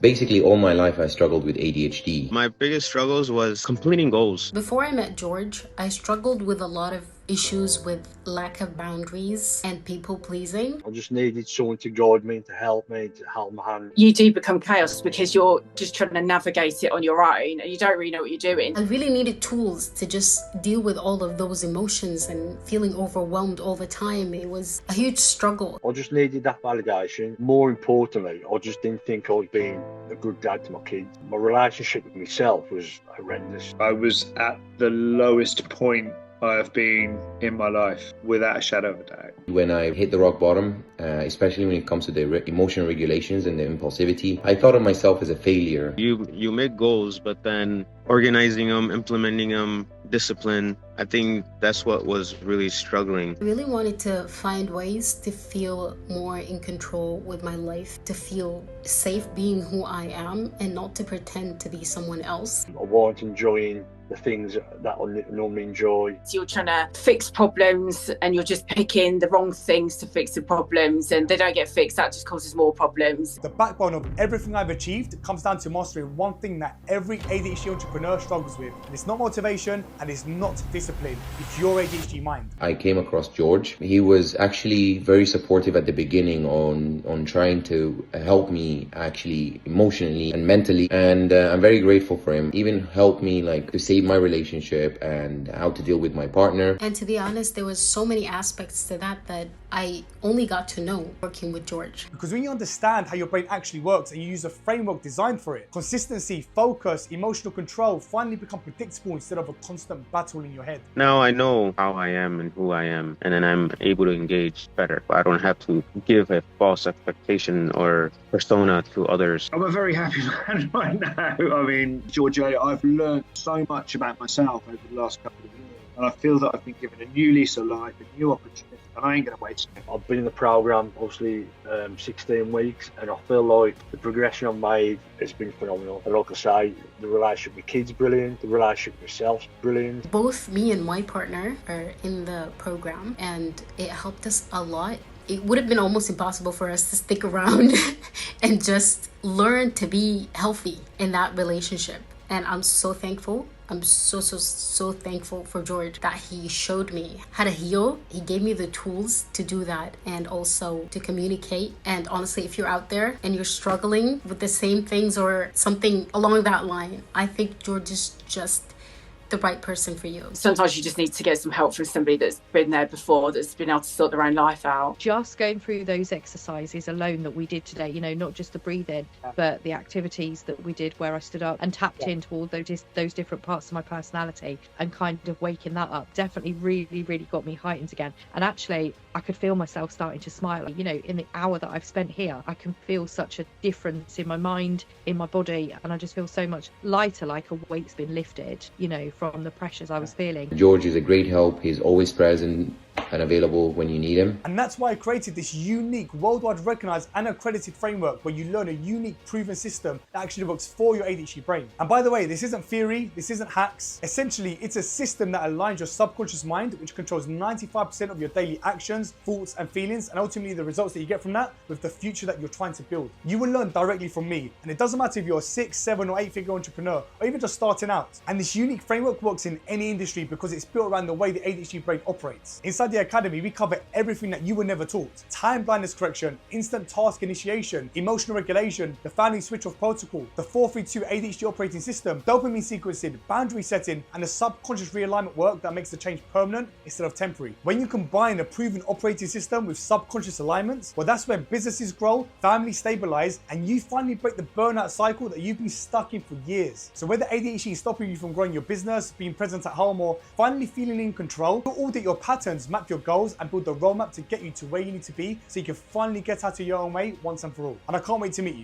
Basically, all my life I struggled with ADHD. My biggest struggles was completing goals. Before I met George, I struggled with a lot of issues with lack of boundaries and people pleasing. I just needed someone to guide me, to help my hand. You do become chaos because you're just trying to navigate it on your own and you don't really know what you're doing. I really needed tools to just deal with all of those emotions and feeling overwhelmed all the time. It was a huge struggle. I just needed that validation. More importantly, I just didn't think I was being a good dad to my kids. My relationship with myself was horrendous. I was at the lowest point I have been in my life, without a shadow of a doubt. When I hit the rock bottom, especially when it comes to the emotional regulations and the impulsivity, I thought of myself as a failure. You make goals, but then organizing them, implementing them, discipline, I think that's what was really struggling. I really wanted to find ways to feel more in control with my life, to feel safe being who I am and not to pretend to be someone else. I wasn't enjoying the things that I normally enjoy. You're trying to fix problems and you're just picking the wrong things to fix the problems and they don't get fixed. That just causes more problems. The backbone of everything I've achieved comes down to mastering one thing that every ADHD entrepreneur struggles with. And it's not motivation and it's not discipline. It's your ADHD mind. I came across George. He was actually very supportive at the beginning on trying to help me actually emotionally and mentally. And I'm very grateful for him. Even helped me to save my relationship and how to deal with my partner. And to be honest, there was so many aspects to that I only got to know working with George. Because when you understand how your brain actually works and you use a framework designed for it, consistency, focus, emotional control finally become predictable instead of a constant battle in your head. Now I know how I am and who I am, and then I'm able to engage better. I don't have to give a false expectation or persona to others. I'm a very happy man right now. I mean, George, I've learned so much about myself over the last couple of years. And I feel that I've been given a new lease of life, a new opportunity, and I ain't going to waste it. I've been in the program, obviously, 16 weeks, and I feel like the progression I've made has been phenomenal. And like I say, the relationship with kids brilliant, the relationship with myself brilliant. Both me and my partner are in the program, and it helped us a lot. It would have been almost impossible for us to stick around and just learn to be healthy in that relationship. And I'm so thankful. I'm so thankful for George that he showed me how to heal. He gave me the tools to do that and also to communicate. And honestly, if you're out there and you're struggling with the same things or something along that line, I think George is just the right person for you. Sometimes you just need to get some help from somebody that's been there before, that's been able to sort their own life out. Just going through those exercises alone that we did today, not just the breathing, but the activities that we did where I stood up and tapped into all those different parts of my personality and kind of waking that up, definitely really got me heightened again. And actually, I could feel myself starting to smile. In the hour that I've spent here, I can feel such a difference in my mind, in my body, and I just feel so much lighter, like a weight's been lifted, from the pressures I was feeling. George is a great help. He's always present and available when you need him. And that's why I created this unique, worldwide recognized and accredited framework where you learn a unique, proven system that actually works for your ADHD brain. And by the way, this isn't theory, this isn't hacks. Essentially, it's a system that aligns your subconscious mind, which controls 95% of your daily actions, thoughts, and feelings, and ultimately the results that you get from that with the future that you're trying to build. You will learn directly from me, and it doesn't matter if you're a 6, 7, or 8-figure entrepreneur, or even just starting out. And this unique framework works in any industry because it's built around the way the ADHD brain operates. Inside the Academy, we cover everything that you were never taught. Time blindness correction, instant task initiation, emotional regulation, the founding switch off protocol, the 432 ADHD operating system, dopamine sequencing, boundary setting, and the subconscious realignment work that makes the change permanent instead of temporary. When you combine a proven operating system with subconscious alignments, well, that's where businesses grow, families stabilize, and you finally break the burnout cycle that you've been stuck in for years. So whether ADHD is stopping you from growing your business, being present at home, or finally feeling in control, you'll audit your patterns, map your goals, and build the roadmap to get you to where you need to be so you can finally get out of your own way once and for all. And I can't wait to meet you.